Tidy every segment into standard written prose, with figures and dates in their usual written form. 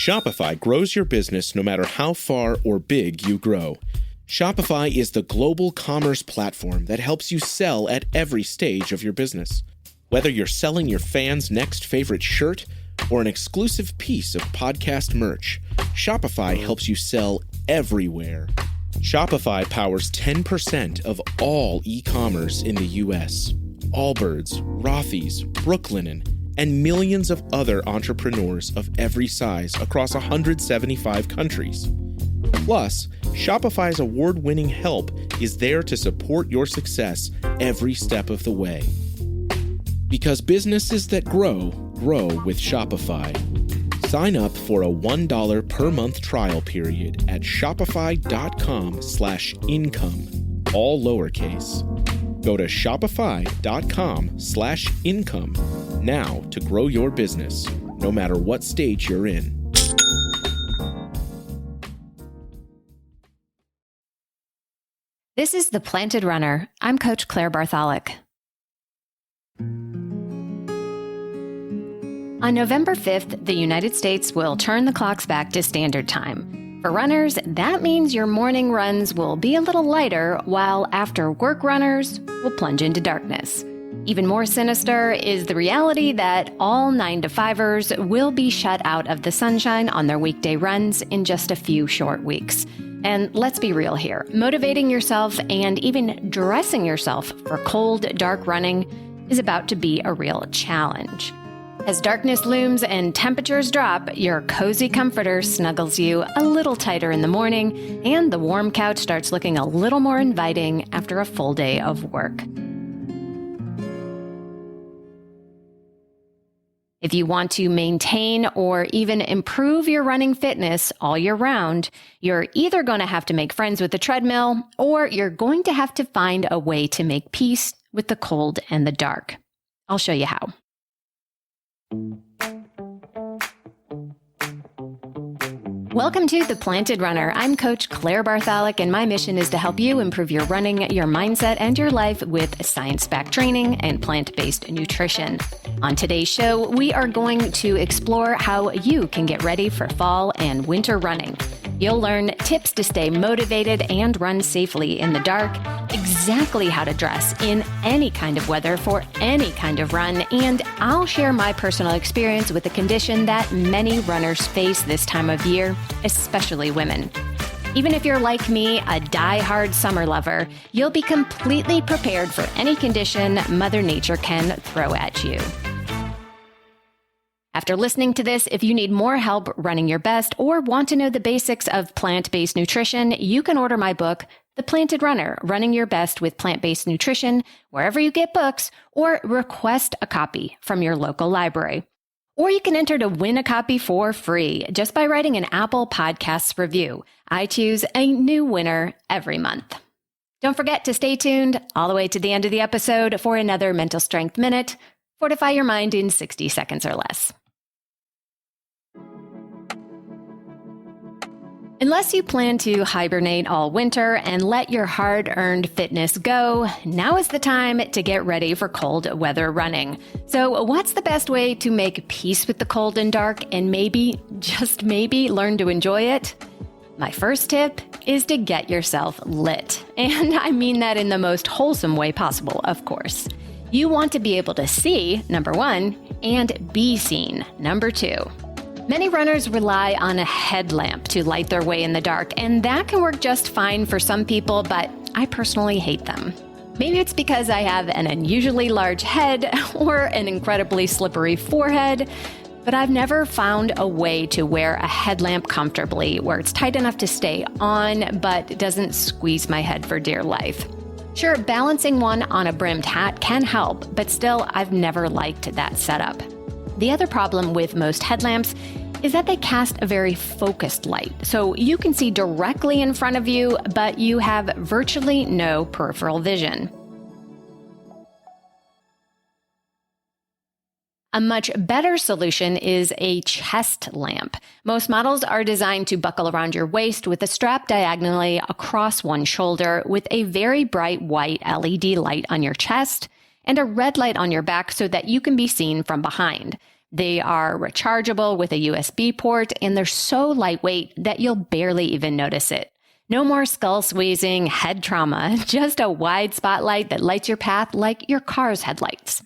Shopify grows your business no matter how far or big you grow. Shopify is the global commerce platform that helps you sell at every stage of your business. Whether you're selling your fans' next favorite shirt or an exclusive piece of podcast merch, Shopify helps you sell everywhere. Shopify powers 10% of all e-commerce in the U.S. Allbirds, Rothy's, Brooklinen, and millions of other entrepreneurs of every size across 175 countries. Plus, Shopify's award-winning help is there to support your success every step of the way. Because businesses that grow, grow with Shopify. Sign up for a $1 per month trial period at shopify.com/income, all lowercase. Go to shopify.com/income now to grow your business, no matter what stage you're in. This is The Planted Runner. I'm Coach Claire Bartholic. On November 5th, the United States will turn the clocks back to standard time. For runners, that means your morning runs will be a little lighter, while after work runners will plunge into darkness. Even more sinister is the reality that all 9-to-5ers will be shut out of the sunshine on their weekday runs in just a few short weeks. And let's be real here, motivating yourself and even dressing yourself for cold, dark running is about to be a real challenge. As darkness looms and temperatures drop, your cozy comforter snuggles you a little tighter in the morning, and the warm couch starts looking a little more inviting after a full day of work. If you want to maintain or even improve your running fitness all year round, you're either going to have to make friends with the treadmill, or you're going to have to find a way to make peace with the cold and the dark. I'll show you how. Welcome to The Planted Runner. I'm Coach Claire Bartholic, and my mission is to help you improve your running, your mindset, and your life with science-backed training and plant-based nutrition. On today's show, we are going to explore how you can get ready for fall and winter running. You'll learn tips to stay motivated and run safely in the dark, exactly how to dress in any kind of weather for any kind of run, and I'll share my personal experience with a condition that many runners face this time of year, especially women. Even if you're like me, a die-hard summer lover, you'll be completely prepared for any condition Mother Nature can throw at you. After listening to this, if you need more help running your best or want to know the basics of plant-based nutrition, you can order my book, The Planted Runner, Running Your Best with Plant-Based Nutrition, wherever you get books, or request a copy from your local library. Or you can enter to win a copy for free just by writing an Apple Podcasts review. I choose a new winner every month. Don't forget to stay tuned all the way to the end of the episode for another Mental Strength Minute. Fortify your mind in 60 seconds or less. Unless you plan to hibernate all winter and let your hard-earned fitness go, now is the time to get ready for cold weather running. So what's the best way to make peace with the cold and dark and maybe, just maybe, learn to enjoy it? My first tip is to get yourself lit. And I mean that in the most wholesome way possible, of course. You want to be able to see, number one, and be seen, number two. Many runners rely on a headlamp to light their way in the dark, and that can work just fine for some people, but I personally hate them. Maybe it's because I have an unusually large head or an incredibly slippery forehead, but I've never found a way to wear a headlamp comfortably where it's tight enough to stay on, but doesn't squeeze my head for dear life. Sure, balancing one on a brimmed hat can help, but still, I've never liked that setup. The other problem with most headlamps is that they cast a very focused light, so you can see directly in front of you, but you have virtually no peripheral vision. A much better solution is a chest lamp. Most models are designed to buckle around your waist with a strap diagonally across one shoulder with a very bright white LED light on your chest and a red light on your back so that you can be seen from behind. They are rechargeable with a USB port, and they're so lightweight that you'll barely even notice it. No more skull squeezing, head trauma, just a wide spotlight that lights your path like your car's headlights.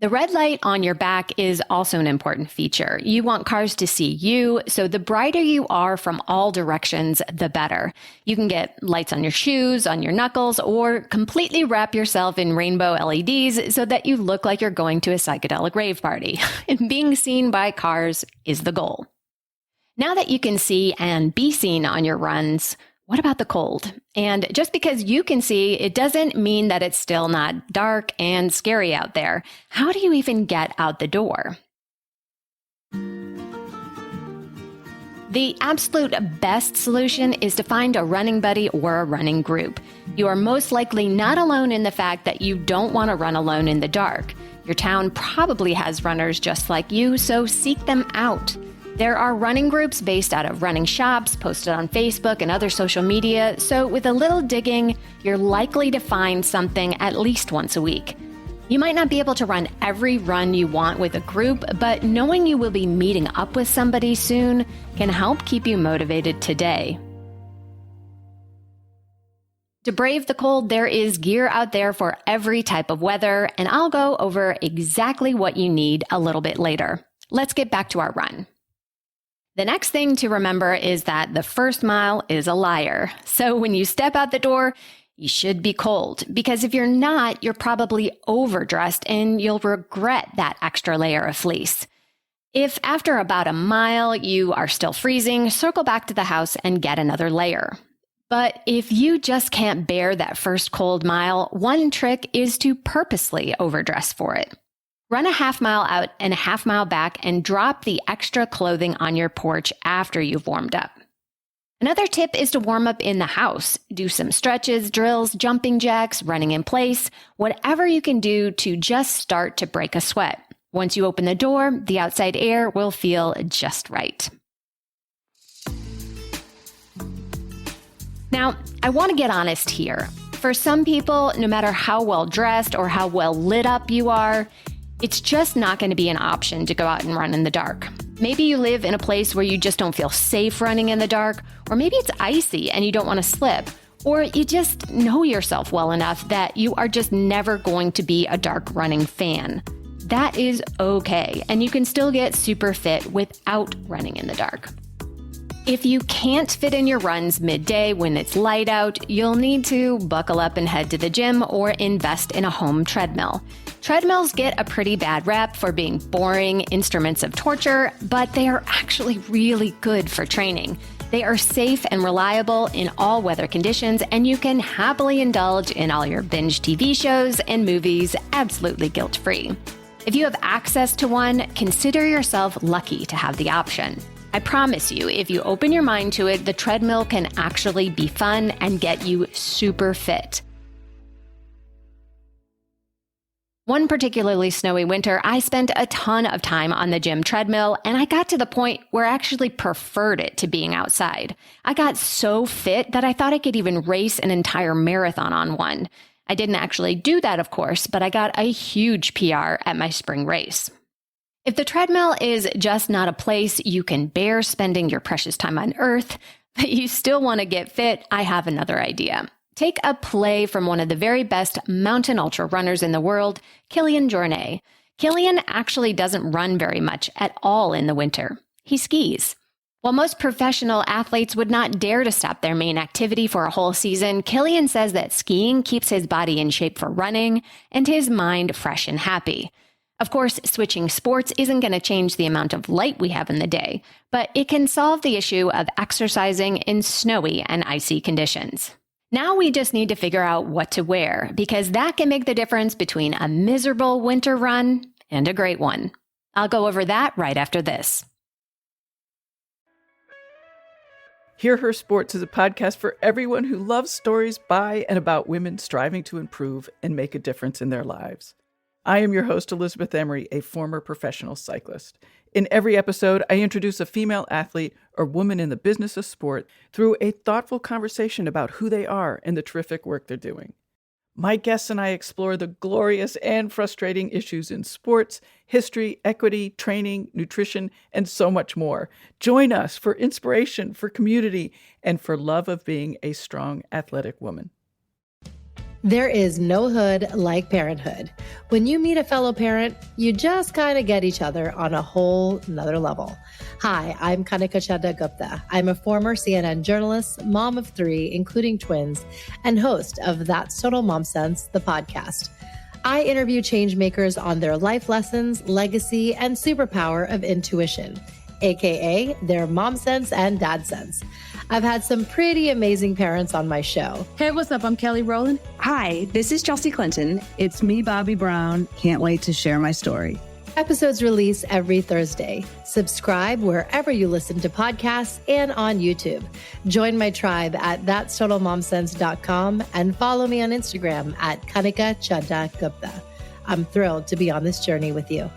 The red light on your back is also an important feature. You want cars to see you, so the brighter you are from all directions, the better. You can get lights on your shoes, on your knuckles, or completely wrap yourself in rainbow LEDs so that you look like you're going to a psychedelic rave party. And being seen by cars is the goal. Now that you can see and be seen on your runs, what about the cold? And just because you can see, it doesn't mean that it's still not dark and scary out there. How do you even get out the door? The absolute best solution is to find a running buddy or a running group. You are most likely not alone in the fact that you don't want to run alone in the dark. Your town probably has runners just like you, so seek them out. There are running groups based out of running shops, posted on Facebook and other social media, so with a little digging, you're likely to find something at least once a week. You might not be able to run every run you want with a group, but knowing you will be meeting up with somebody soon can help keep you motivated today. To brave the cold, there is gear out there for every type of weather, and I'll go over exactly what you need a little bit later. Let's get back to our run. The next thing to remember is that the first mile is a liar. So when you step out the door, you should be cold, because if you're not, you're probably overdressed and you'll regret that extra layer of fleece. If after about a mile you are still freezing, circle back to the house and get another layer. But if you just can't bear that first cold mile, one trick is to purposely overdress for it. Run a half mile out and a half mile back and drop the extra clothing on your porch after you've warmed up. Another tip is to warm up in the house. Do some stretches, drills, jumping jacks, running in place, whatever you can do to just start to break a sweat. Once you open the door, the outside air will feel just right. Now, I want to get honest here. For some people, no matter how well dressed or how well lit up you are, it's just not going to be an option to go out and run in the dark. Maybe you live in a place where you just don't feel safe running in the dark, or maybe it's icy and you don't want to slip, or you just know yourself well enough that you are just never going to be a dark running fan. That is okay, and you can still get super fit without running in the dark. If you can't fit in your runs midday when it's light out, you'll need to buckle up and head to the gym or invest in a home treadmill. Treadmills get a pretty bad rap for being boring instruments of torture, but they are actually really good for training. They are safe and reliable in all weather conditions, and you can happily indulge in all your binge TV shows and movies absolutely guilt-free. If you have access to one, consider yourself lucky to have the option. I promise you, if you open your mind to it, the treadmill can actually be fun and get you super fit. One particularly snowy winter, I spent a ton of time on the gym treadmill, and I got to the point where I actually preferred it to being outside. I got so fit that I thought I could even race an entire marathon on one. I didn't actually do that, of course, but I got a huge PR at my spring race. If the treadmill is just not a place you can bear spending your precious time on Earth, but you still want to get fit, I have another idea. Take a play from one of the very best mountain ultra runners in the world, Kilian Jornet. Kilian actually doesn't run very much at all in the winter. He skis. While most professional athletes would not dare to stop their main activity for a whole season, Kilian says that skiing keeps his body in shape for running and his mind fresh and happy. Of course, switching sports isn't going to change the amount of light we have in the day, but it can solve the issue of exercising in snowy and icy conditions. Now we just need to figure out what to wear, because that can make the difference between a miserable winter run and a great one. I'll go over that right after this. Hear Her Sports is a podcast for everyone who loves stories by and about women striving to improve and make a difference in their lives. I am your host, Elizabeth Emery, a former professional cyclist. In every episode, I introduce a female athlete or woman in the business of sport through a thoughtful conversation about who they are and the terrific work they're doing. My guests and I explore the glorious and frustrating issues in sports, history, equity, training, nutrition, and so much more. Join us for inspiration, for community, and for love of being a strong, athletic woman. There is no hood like parenthood. When you meet a fellow parent, you just kind of get each other on a whole nother level. Hi, I'm Kanika Chadda Gupta. I'm a former CNN journalist, mom of 3, including twins, and host of That's Total Mom Sense, the podcast. I interview change makers on their life lessons, legacy, and superpower of intuition, aka their mom sense and dad sense. I've had some pretty amazing parents on my show. Hey, what's up? I'm Kelly Rowland. Hi, this is Chelsea Clinton. It's me, Bobby Brown. Can't wait to share my story. Episodes release every Thursday. Subscribe wherever you listen to podcasts and on YouTube. Join my tribe at thatstotalmomsense.com and follow me on Instagram at Kanika Chadda Gupta. I'm thrilled to be on this journey with you.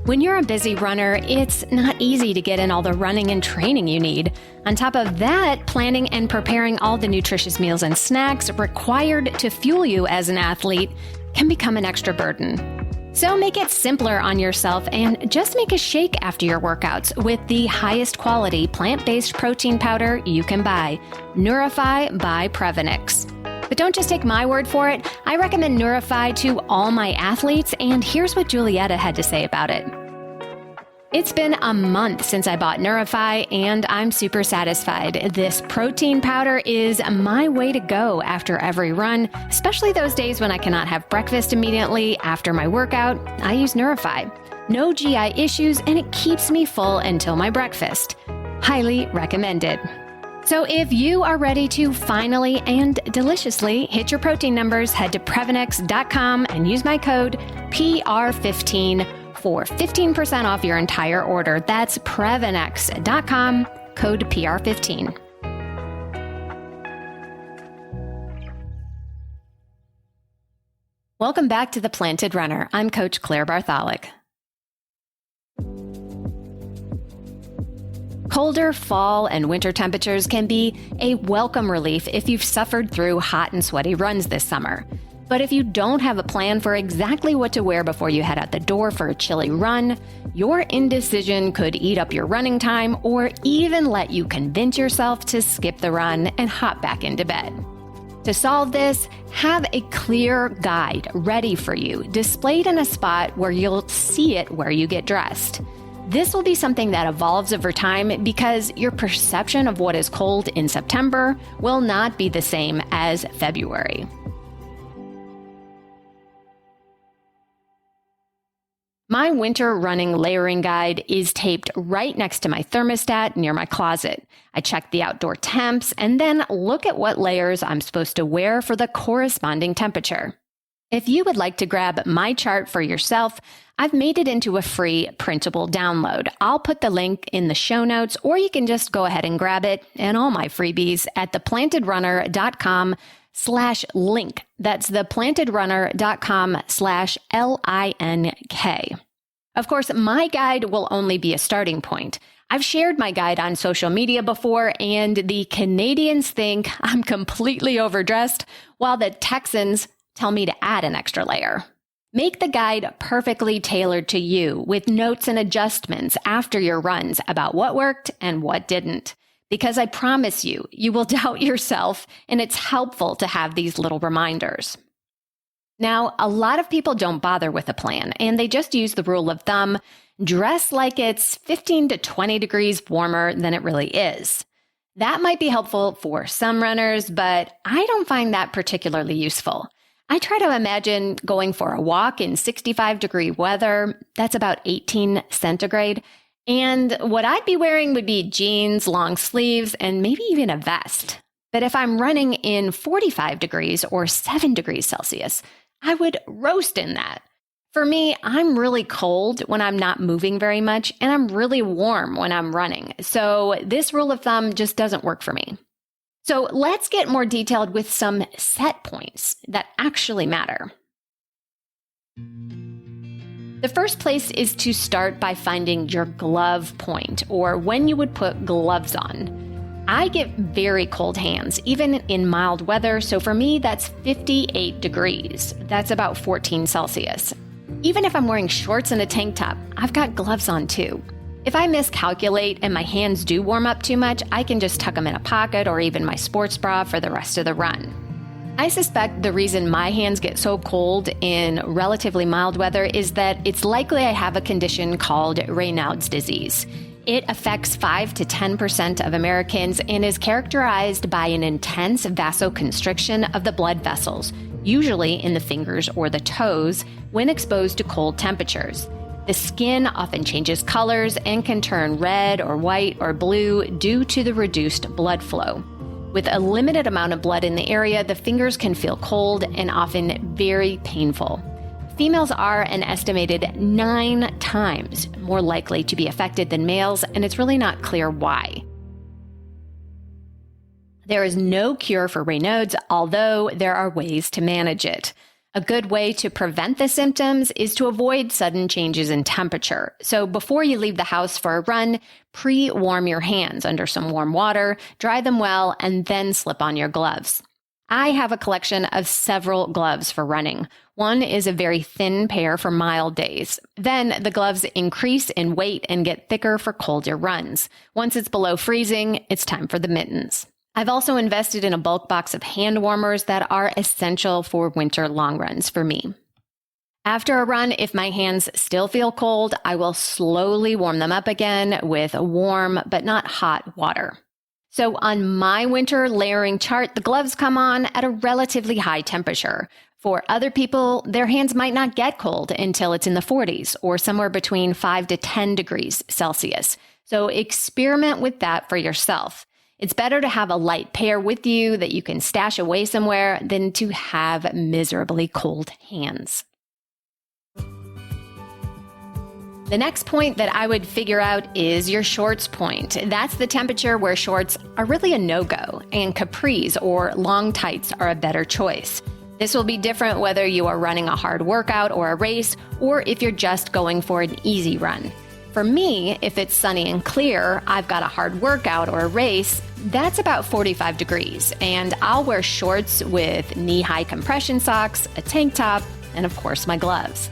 When you're a busy runner, it's not easy to get in all the running and training you need. On top of that, planning and preparing all the nutritious meals and snacks required to fuel you as an athlete can become an extra burden. So make it simpler on yourself and just make a shake after your workouts with the highest quality plant-based protein powder you can buy, Neurify by Prevenix. But don't just take my word for it. I recommend Neurify to all my athletes, and here's what Julietta had to say about it. It's been a month since I bought Neurify, and I'm super satisfied. This protein powder is my way to go after every run, especially those days when I cannot have breakfast immediately after my workout. I use Neurify. No GI issues, and it keeps me full until my breakfast. Highly recommended. So if you are ready to finally and deliciously hit your protein numbers, head to Prevenix.com and use my code PR15 for 15% off your entire order. That's Prevenix.com, code PR15. Welcome back to The Planted Runner. I'm Coach Claire Bartholic. Colder fall and winter temperatures can be a welcome relief if you've suffered through hot and sweaty runs this summer. But if you don't have a plan for exactly what to wear before you head out the door for a chilly run, your indecision could eat up your running time or even let you convince yourself to skip the run and hop back into bed. To solve this, have a clear guide ready for you, displayed in a spot where you'll see it where you get dressed. This will be something that evolves over time because your perception of what is cold in September will not be the same as February. My winter running layering guide is taped right next to my thermostat near my closet. I check the outdoor temps and then look at what layers I'm supposed to wear for the corresponding temperature. If you would like to grab my chart for yourself, I've made it into a free printable download. I'll put the link in the show notes, or you can just go ahead and grab it and all my freebies at theplantedrunner.com/link. That's theplantedrunner.com/LINK. Of course, my guide will only be a starting point. I've shared my guide on social media before, and the Canadians think I'm completely overdressed, while the Texans tell me to add an extra layer. Make the guide perfectly tailored to you with notes and adjustments after your runs about what worked and what didn't. Because I promise you, you will doubt yourself, and it's helpful to have these little reminders. Now, a lot of people don't bother with a plan, and they just use the rule of thumb, dress like it's 15 to 20 degrees warmer than it really is. That might be helpful for some runners, but I don't find that particularly useful. I try to imagine going for a walk in 65-degree weather, that's about 18 centigrade, and what I'd be wearing would be jeans, long sleeves, and maybe even a vest. But if I'm running in 45 degrees or 7 degrees Celsius, I would roast in that. For me, I'm really cold when I'm not moving very much, and I'm really warm when I'm running. So this rule of thumb just doesn't work for me. So let's get more detailed with some set points that actually matter. The first place is to start by finding your glove point, or when you would put gloves on. I get very cold hands, even in mild weather, so for me that's 58 degrees. That's about 14 Celsius. Even if I'm wearing shorts and a tank top, I've got gloves on too. If I miscalculate and my hands do warm up too much, I can just tuck them in a pocket or even my sports bra for the rest of the run. I suspect the reason my hands get so cold in relatively mild weather is that it's likely I have a condition called Raynaud's disease. It affects 5 to 10% of Americans and is characterized by an intense vasoconstriction of the blood vessels, usually in the fingers or the toes, when exposed to cold temperatures. The skin often changes colors and can turn red or white or blue due to the reduced blood flow. With a limited amount of blood in the area, the fingers can feel cold and often very painful. Females are an estimated 9 times more likely to be affected than males, and it's really not clear why. There is no cure for Raynaud's, although there are ways to manage it. A good way to prevent the symptoms is to avoid sudden changes in temperature. So before you leave the house for a run, pre-warm your hands under some warm water, dry them well, and then slip on your gloves. I have a collection of several gloves for running. One is a very thin pair for mild days. Then the gloves increase in weight and get thicker for colder runs. Once it's below freezing, it's time for the mittens. I've also invested in a bulk box of hand warmers that are essential for winter long runs for me. After a run, if my hands still feel cold, I will slowly warm them up again with warm but not hot water. So on my winter layering chart, the gloves come on at a relatively high temperature. For other people, their hands might not get cold until it's in the 40s or somewhere between 5 to 10 degrees Celsius. So experiment with that for yourself. It's better to have a light pair with you that you can stash away somewhere than to have miserably cold hands. The next point that I would figure out is your shorts point. That's the temperature where shorts are really a no-go, and capris or long tights are a better choice. This will be different whether you are running a hard workout or a race, or if you're just going for an easy run. For me, if it's sunny and clear, I've got a hard workout or a race, that's about 45 degrees, and I'll wear shorts with knee-high compression socks, a tank top, and of course my gloves.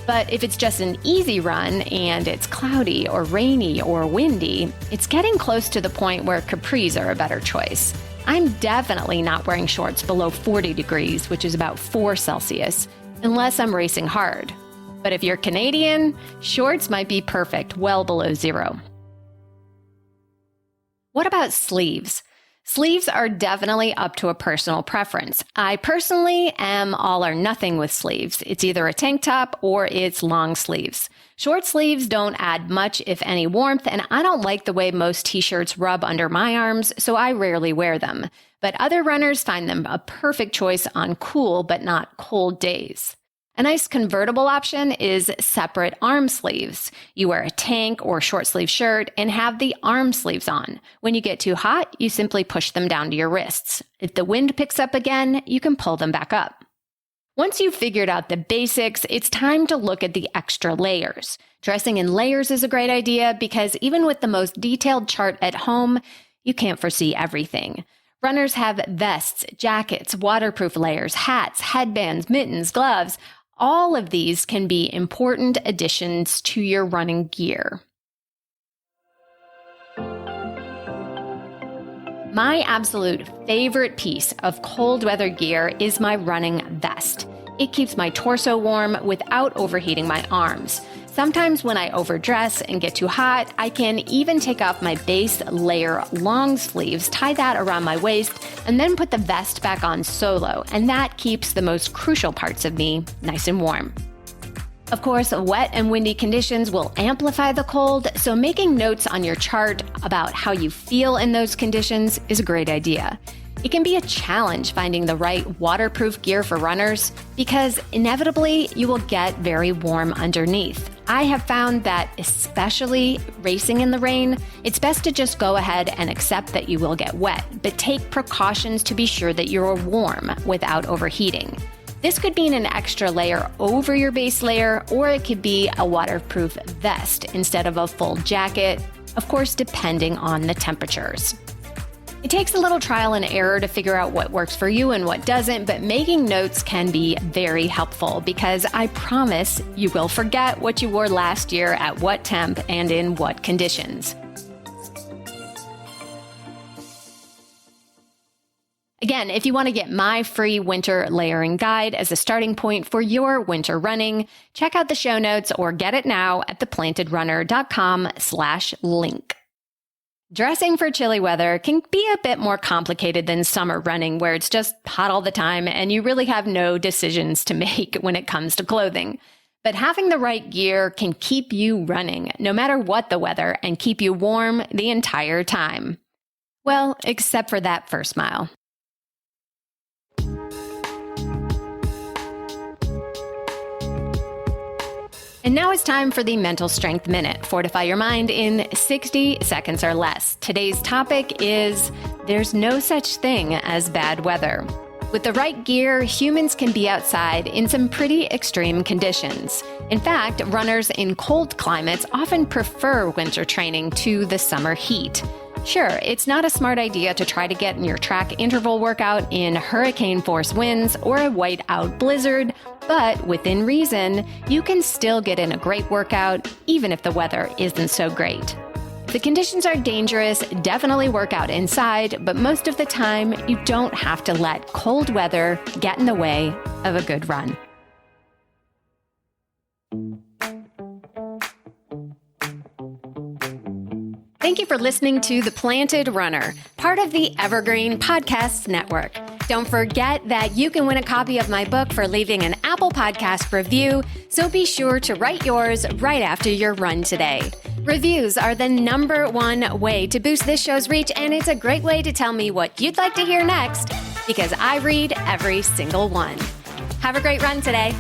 But if it's just an easy run and it's cloudy or rainy or windy, it's getting close to the point where capris are a better choice. I'm definitely not wearing shorts below 40 degrees, which is about 4 Celsius, unless I'm racing hard. But if you're Canadian, shorts might be perfect, well below 0. What about sleeves? Sleeves are definitely up to a personal preference. I personally am all or nothing with sleeves. It's either a tank top or it's long sleeves. Short sleeves don't add much, if any, warmth, and I don't like the way most t-shirts rub under my arms, so I rarely wear them. But other runners find them a perfect choice on cool but not cold days. A nice convertible option is separate arm sleeves. You wear a tank or short sleeve shirt and have the arm sleeves on. When you get too hot, you simply push them down to your wrists. If the wind picks up again, you can pull them back up. Once you've figured out the basics, it's time to look at the extra layers. Dressing in layers is a great idea because even with the most detailed chart at home, you can't foresee everything. Runners have vests, jackets, waterproof layers, hats, headbands, mittens, gloves. All of these can be important additions to your running gear. My absolute favorite piece of cold weather gear is my running vest. It keeps my torso warm without overheating my arms. Sometimes when I overdress and get too hot, I can even take off my base layer long sleeves, tie that around my waist, and then put the vest back on solo, and that keeps the most crucial parts of me nice and warm. Of course, wet and windy conditions will amplify the cold, so making notes on your chart about how you feel in those conditions is a great idea. It can be a challenge finding the right waterproof gear for runners because inevitably you will get very warm underneath. I have found that especially racing in the rain, it's best to just go ahead and accept that you will get wet, but take precautions to be sure that you're warm without overheating. This could mean an extra layer over your base layer, or it could be a waterproof vest instead of a full jacket, of course, depending on the temperatures. It takes a little trial and error to figure out what works for you and what doesn't, but making notes can be very helpful because I promise you will forget what you wore last year at what temp and in what conditions. Again, if you want to get my free winter layering guide as a starting point for your winter running, check out the show notes or get it now at theplantedrunner.com/link. Dressing for chilly weather can be a bit more complicated than summer running, where it's just hot all the time and you really have no decisions to make when it comes to clothing. But having the right gear can keep you running, no matter what the weather, and keep you warm the entire time. Well, except for that first mile. And now it's time for the Mental Strength Minute. Fortify your mind in 60 seconds or less. Today's topic is there's no such thing as bad weather. With the right gear, humans can be outside in some pretty extreme conditions. In fact, runners in cold climates often prefer winter training to the summer heat. Sure, it's not a smart idea to try to get in your track interval workout in hurricane force winds or a whiteout blizzard, but within reason, you can still get in a great workout even if the weather isn't so great. If the conditions are dangerous, definitely work out inside, but most of the time, you don't have to let cold weather get in the way of a good run. Thank you for listening to The Planted Runner, part of the Evergreen Podcasts Network. Don't forget that you can win a copy of my book for leaving an Apple Podcast review, so be sure to write yours right after your run today. Reviews are the #1 way to boost this show's reach, and it's a great way to tell me what you'd like to hear next, because I read every single one. Have a great run today.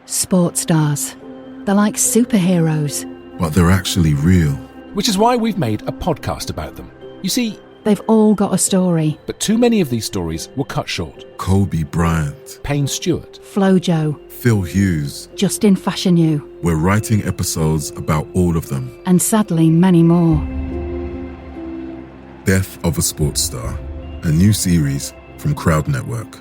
Sports stars. They're like superheroes. But they're actually real. Which is why we've made a podcast about them. You see, They've all got a story. but too many of these stories were cut short. Kobe Bryant, Payne Stewart, Flojo, Phil Hughes. Justin Fashanu, We're writing episodes about all of them. and sadly many more. Death of a Sports Star, a new series from Crowd Network.